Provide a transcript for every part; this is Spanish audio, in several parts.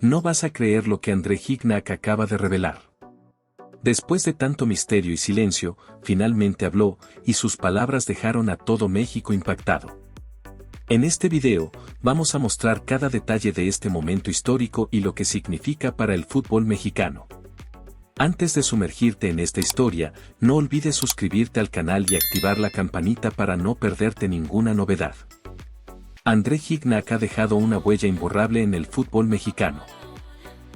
No vas a creer lo que André Gignac acaba de revelar. Después de tanto misterio y silencio, finalmente habló, y sus palabras dejaron a todo México impactado. En este video, vamos a mostrar cada detalle de este momento histórico y lo que significa para el fútbol mexicano. Antes de sumergirte en esta historia, no olvides suscribirte al canal y activar la campanita para no perderte ninguna novedad. André Gignac ha dejado una huella imborrable en el fútbol mexicano.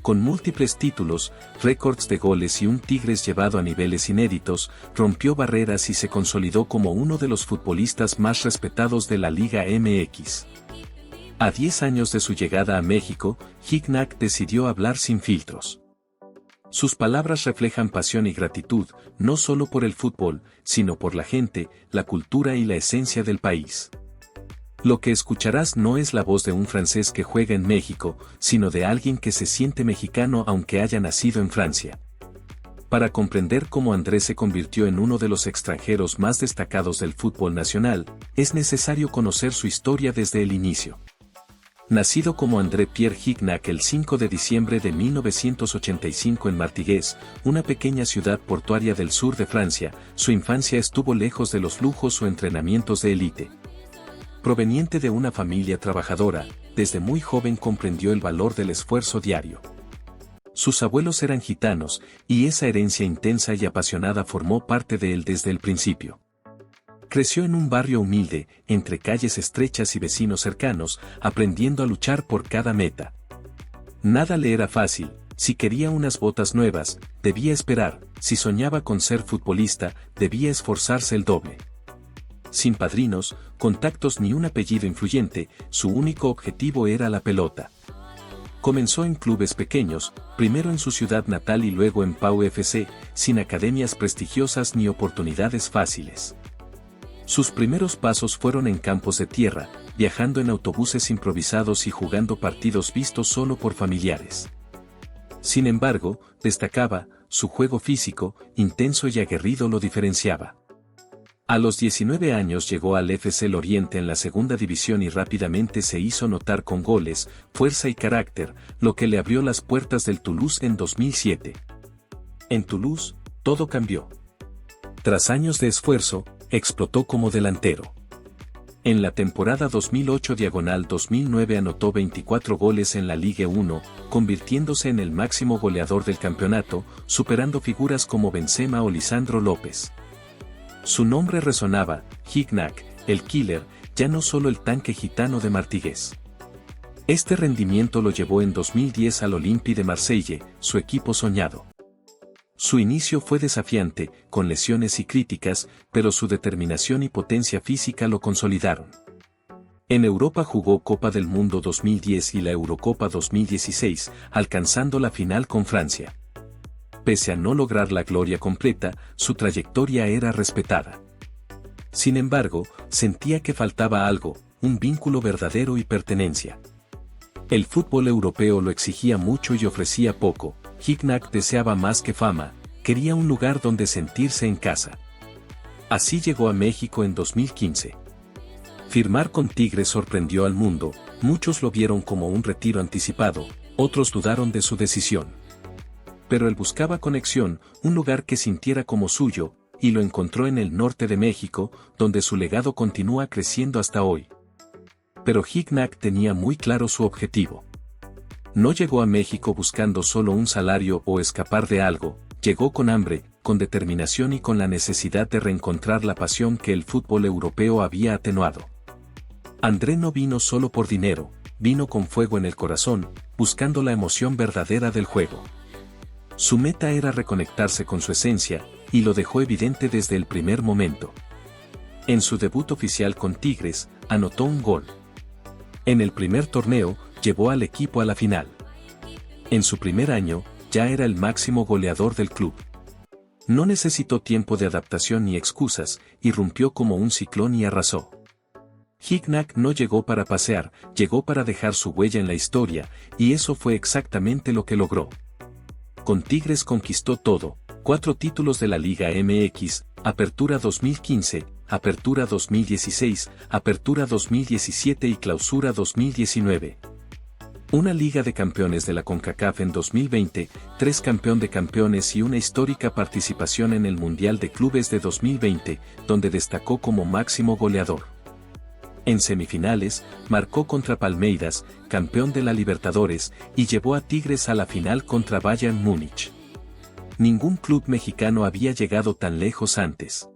Con múltiples títulos, récords de goles y un Tigres llevado a niveles inéditos, rompió barreras y se consolidó como uno de los futbolistas más respetados de la Liga MX. A 10 años de su llegada a México, Gignac decidió hablar sin filtros. Sus palabras reflejan pasión y gratitud, no solo por el fútbol, sino por la gente, la cultura y la esencia del país. Lo que escucharás no es la voz de un francés que juega en México, sino de alguien que se siente mexicano aunque haya nacido en Francia. Para comprender cómo André se convirtió en uno de los extranjeros más destacados del fútbol nacional, es necesario conocer su historia desde el inicio. Nacido como André Pierre Gignac el 5 de diciembre de 1985 en Martigues, una pequeña ciudad portuaria del sur de Francia, su infancia estuvo lejos de los lujos o entrenamientos de élite. Proveniente de una familia trabajadora, desde muy joven comprendió el valor del esfuerzo diario. Sus abuelos eran gitanos, y esa herencia intensa y apasionada formó parte de él desde el principio. Creció en un barrio humilde, entre calles estrechas y vecinos cercanos, aprendiendo a luchar por cada meta. Nada le era fácil. Si quería unas botas nuevas, debía esperar; si soñaba con ser futbolista, debía esforzarse el doble. Sin padrinos, contactos ni un apellido influyente, su único objetivo era la pelota. Comenzó en clubes pequeños, primero en su ciudad natal y luego en Pau FC, sin academias prestigiosas ni oportunidades fáciles. Sus primeros pasos fueron en campos de tierra, viajando en autobuses improvisados y jugando partidos vistos solo por familiares. Sin embargo, destacaba, su juego físico, intenso y aguerrido lo diferenciaba. A los 19 años llegó al FC Lorient en la segunda división y rápidamente se hizo notar con goles, fuerza y carácter, lo que le abrió las puertas del Toulouse en 2007. En Toulouse, todo cambió. Tras años de esfuerzo, explotó como delantero. En la temporada 2008-2009 anotó 24 goles en la Ligue 1, convirtiéndose en el máximo goleador del campeonato, superando figuras como Benzema o Lisandro López. Su nombre resonaba, Gignac, el Killer, ya no solo el tanque gitano de Martigues. Este rendimiento lo llevó en 2010 al Olympique de Marsella, su equipo soñado. Su inicio fue desafiante, con lesiones y críticas, pero su determinación y potencia física lo consolidaron. En Europa jugó Copa del Mundo 2010 y la Eurocopa 2016, alcanzando la final con Francia. Pese a no lograr la gloria completa, su trayectoria era respetada. Sin embargo, sentía que faltaba algo, un vínculo verdadero y pertenencia. El fútbol europeo lo exigía mucho y ofrecía poco. Gignac deseaba más que fama, quería un lugar donde sentirse en casa. Así llegó a México en 2015. Firmar con Tigres sorprendió al mundo, muchos lo vieron como un retiro anticipado, otros dudaron de su decisión. Pero él buscaba conexión, un lugar que sintiera como suyo, y lo encontró en el norte de México, donde su legado continúa creciendo hasta hoy. Pero Gignac tenía muy claro su objetivo. No llegó a México buscando solo un salario o escapar de algo, llegó con hambre, con determinación y con la necesidad de reencontrar la pasión que el fútbol europeo había atenuado. André no vino solo por dinero, vino con fuego en el corazón, buscando la emoción verdadera del juego. Su meta era reconectarse con su esencia, y lo dejó evidente desde el primer momento. En su debut oficial con Tigres, anotó un gol. En el primer torneo, llevó al equipo a la final. En su primer año, ya era el máximo goleador del club. No necesitó tiempo de adaptación ni excusas, irrumpió como un ciclón y arrasó. Gignac no llegó para pasear, llegó para dejar su huella en la historia, y eso fue exactamente lo que logró. Con Tigres conquistó todo: 4 títulos de la Liga MX, Apertura 2015, Apertura 2016, Apertura 2017 y Clausura 2019. Una Liga de Campeones de la CONCACAF en 2020, 3 Campeón de Campeones y una histórica participación en el Mundial de Clubes de 2020, donde destacó como máximo goleador. En semifinales, marcó contra Palmeiras, campeón de la Libertadores, y llevó a Tigres a la final contra Bayern Múnich. Ningún club mexicano había llegado tan lejos antes.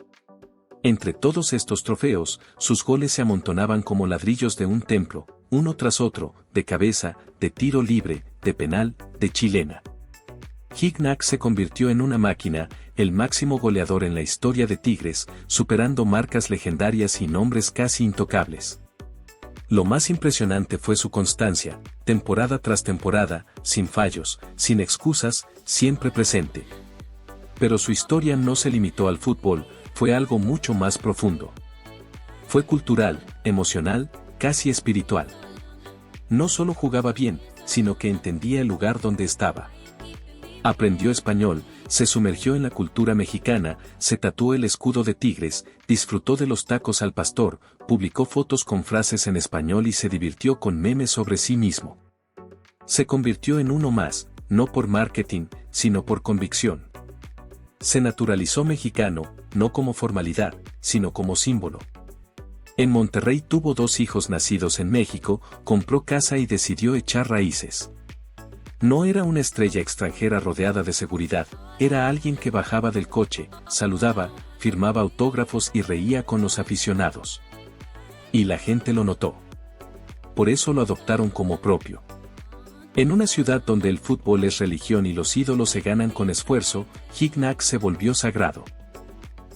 Entre todos estos trofeos, sus goles se amontonaban como ladrillos de un templo, uno tras otro, de cabeza, de tiro libre, de penal, de chilena. Gignac se convirtió en una máquina, el máximo goleador en la historia de Tigres, superando marcas legendarias y nombres casi intocables. Lo más impresionante fue su constancia, temporada tras temporada, sin fallos, sin excusas, siempre presente. Pero su historia no se limitó al fútbol, fue algo mucho más profundo. Fue cultural, emocional, casi espiritual. No solo jugaba bien, sino que entendía el lugar donde estaba. Aprendió español, se sumergió en la cultura mexicana, se tatuó el escudo de Tigres, disfrutó de los tacos al pastor, publicó fotos con frases en español y se divirtió con memes sobre sí mismo. Se convirtió en uno más, no por marketing, sino por convicción. Se naturalizó mexicano, no como formalidad, sino como símbolo. En Monterrey tuvo 2 hijos nacidos en México, compró casa y decidió echar raíces. No era una estrella extranjera rodeada de seguridad, era alguien que bajaba del coche, saludaba, firmaba autógrafos y reía con los aficionados. Y la gente lo notó. Por eso lo adoptaron como propio. En una ciudad donde el fútbol es religión y los ídolos se ganan con esfuerzo, Gignac se volvió sagrado.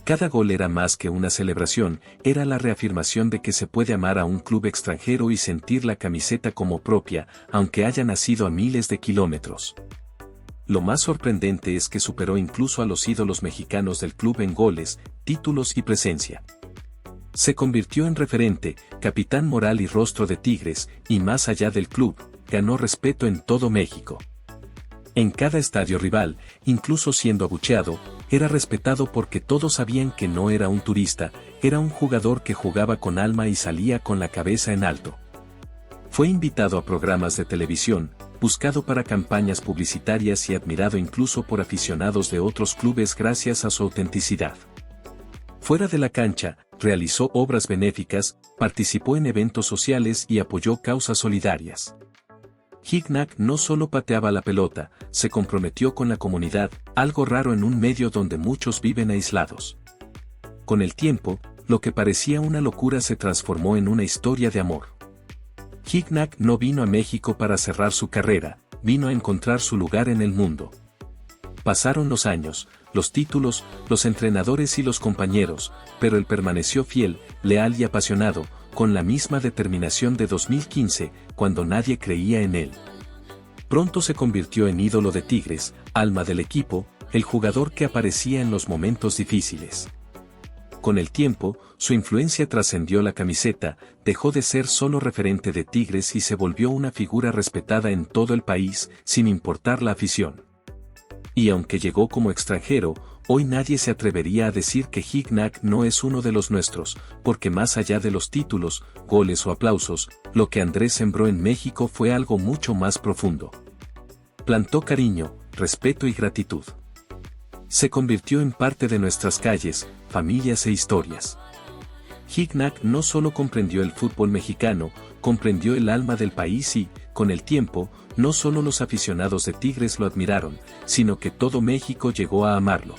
Cada gol era más que una celebración, era la reafirmación de que se puede amar a un club extranjero y sentir la camiseta como propia, aunque haya nacido a miles de kilómetros. Lo más sorprendente es que superó incluso a los ídolos mexicanos del club en goles, títulos y presencia. Se convirtió en referente, capitán moral y rostro de Tigres, y más allá del club, ganó respeto en todo México. En cada estadio rival, incluso siendo abucheado, era respetado porque todos sabían que no era un turista, era un jugador que jugaba con alma y salía con la cabeza en alto. Fue invitado a programas de televisión, buscado para campañas publicitarias y admirado incluso por aficionados de otros clubes gracias a su autenticidad. Fuera de la cancha, realizó obras benéficas, participó en eventos sociales y apoyó causas solidarias. Gignac no solo pateaba la pelota, se comprometió con la comunidad, algo raro en un medio donde muchos viven aislados. Con el tiempo, lo que parecía una locura se transformó en una historia de amor. Gignac no vino a México para cerrar su carrera, vino a encontrar su lugar en el mundo. Pasaron los años, los títulos, los entrenadores y los compañeros, pero él permaneció fiel, leal y apasionado, con la misma determinación de 2015, cuando nadie creía en él. Pronto se convirtió en ídolo de Tigres, alma del equipo, el jugador que aparecía en los momentos difíciles. Con el tiempo, su influencia trascendió la camiseta, dejó de ser solo referente de Tigres y se volvió una figura respetada en todo el país, sin importar la afición. Y aunque llegó como extranjero, hoy nadie se atrevería a decir que Gignac no es uno de los nuestros, porque más allá de los títulos, goles o aplausos, lo que Andrés sembró en México fue algo mucho más profundo. Plantó cariño, respeto y gratitud. Se convirtió en parte de nuestras calles, familias e historias. Gignac no solo comprendió el fútbol mexicano, comprendió el alma del país y, con el tiempo, no solo los aficionados de Tigres lo admiraron, sino que todo México llegó a amarlo.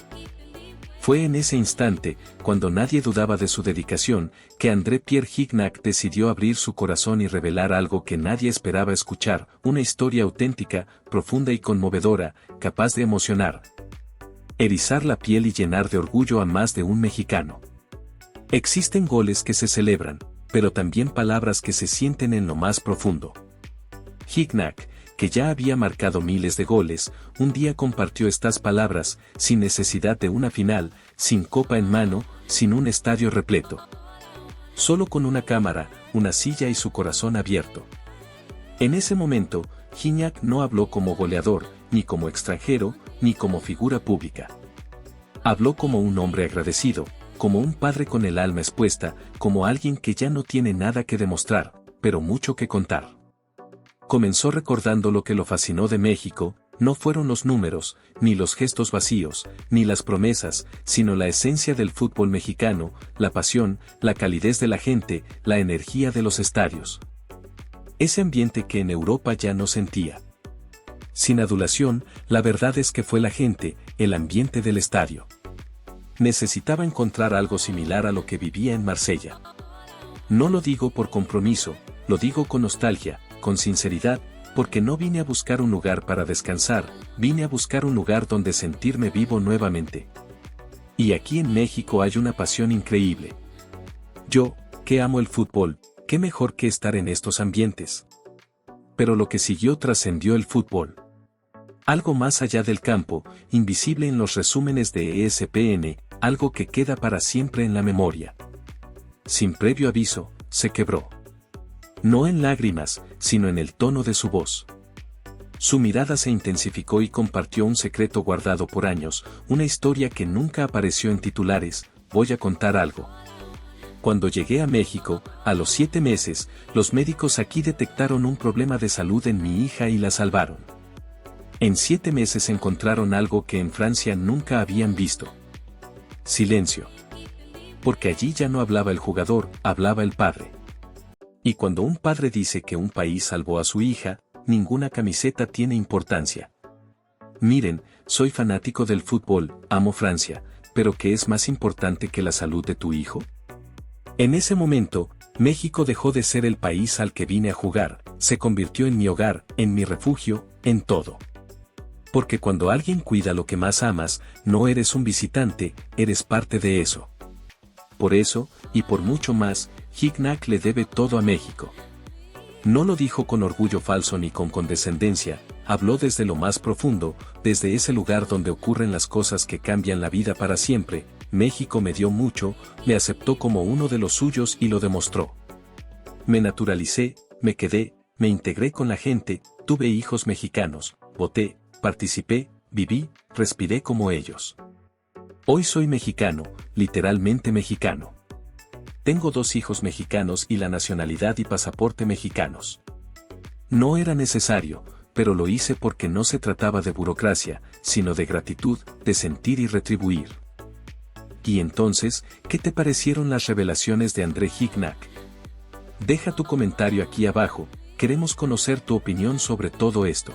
Fue en ese instante, cuando nadie dudaba de su dedicación, que André-Pierre Gignac decidió abrir su corazón y revelar algo que nadie esperaba escuchar, una historia auténtica, profunda y conmovedora, capaz de emocionar, erizar la piel y llenar de orgullo a más de un mexicano. Existen goles que se celebran, pero también palabras que se sienten en lo más profundo. Gignac, que ya había marcado miles de goles, un día compartió estas palabras, sin necesidad de una final, sin copa en mano, sin un estadio repleto. Solo con una cámara, una silla y su corazón abierto. En ese momento, Gignac no habló como goleador, ni como extranjero, ni como figura pública. Habló como un hombre agradecido, como un padre con el alma expuesta, como alguien que ya no tiene nada que demostrar, pero mucho que contar. Comenzó recordando lo que lo fascinó de México, no fueron los números, ni los gestos vacíos, ni las promesas, sino la esencia del fútbol mexicano, la pasión, la calidez de la gente, la energía de los estadios. Ese ambiente que en Europa ya no sentía. Sin adulación, la verdad es que fue la gente, el ambiente del estadio. Necesitaba encontrar algo similar a lo que vivía en Marsella. No lo digo por compromiso, lo digo con nostalgia, con sinceridad, porque no vine a buscar un lugar para descansar, vine a buscar un lugar donde sentirme vivo nuevamente. Y aquí en México hay una pasión increíble. Yo, que amo el fútbol, qué mejor que estar en estos ambientes. Pero lo que siguió trascendió el fútbol. Algo más allá del campo, invisible en los resúmenes de ESPN, algo que queda para siempre en la memoria. Sin previo aviso, se quebró. No en lágrimas, sino en el tono de su voz. Su mirada se intensificó y compartió un secreto guardado por años, una historia que nunca apareció en titulares. Voy a contar algo. Cuando llegué a México, a los 7 meses, los médicos aquí detectaron un problema de salud en mi hija y la salvaron. En 7 meses encontraron algo que en Francia nunca habían visto. Silencio. Porque allí ya no hablaba el jugador, hablaba el padre. Y cuando un padre dice que un país salvó a su hija, ninguna camiseta tiene importancia. Miren, soy fanático del fútbol, amo Francia, pero ¿qué es más importante que la salud de tu hijo? En ese momento, México dejó de ser el país al que vine a jugar, se convirtió en mi hogar, en mi refugio, en todo. Porque cuando alguien cuida lo que más amas, no eres un visitante, eres parte de eso. Por eso, y por mucho más, Gignac le debe todo a México. No lo dijo con orgullo falso ni con condescendencia, habló desde lo más profundo, desde ese lugar donde ocurren las cosas que cambian la vida para siempre. México me dio mucho, me aceptó como uno de los suyos y lo demostró. Me naturalicé, me quedé, me integré con la gente, tuve hijos mexicanos, voté, participé, viví, respiré como ellos. Hoy soy mexicano, literalmente mexicano. Tengo 2 hijos mexicanos y la nacionalidad y pasaporte mexicanos. No era necesario, pero lo hice porque no se trataba de burocracia, sino de gratitud, de sentir y retribuir. Y entonces, ¿qué te parecieron las revelaciones de André Gignac? Deja tu comentario aquí abajo, queremos conocer tu opinión sobre todo esto.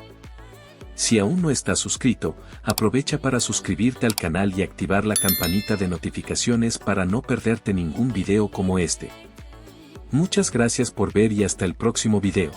Si aún no estás suscrito, aprovecha para suscribirte al canal y activar la campanita de notificaciones para no perderte ningún video como este. Muchas gracias por ver y hasta el próximo video.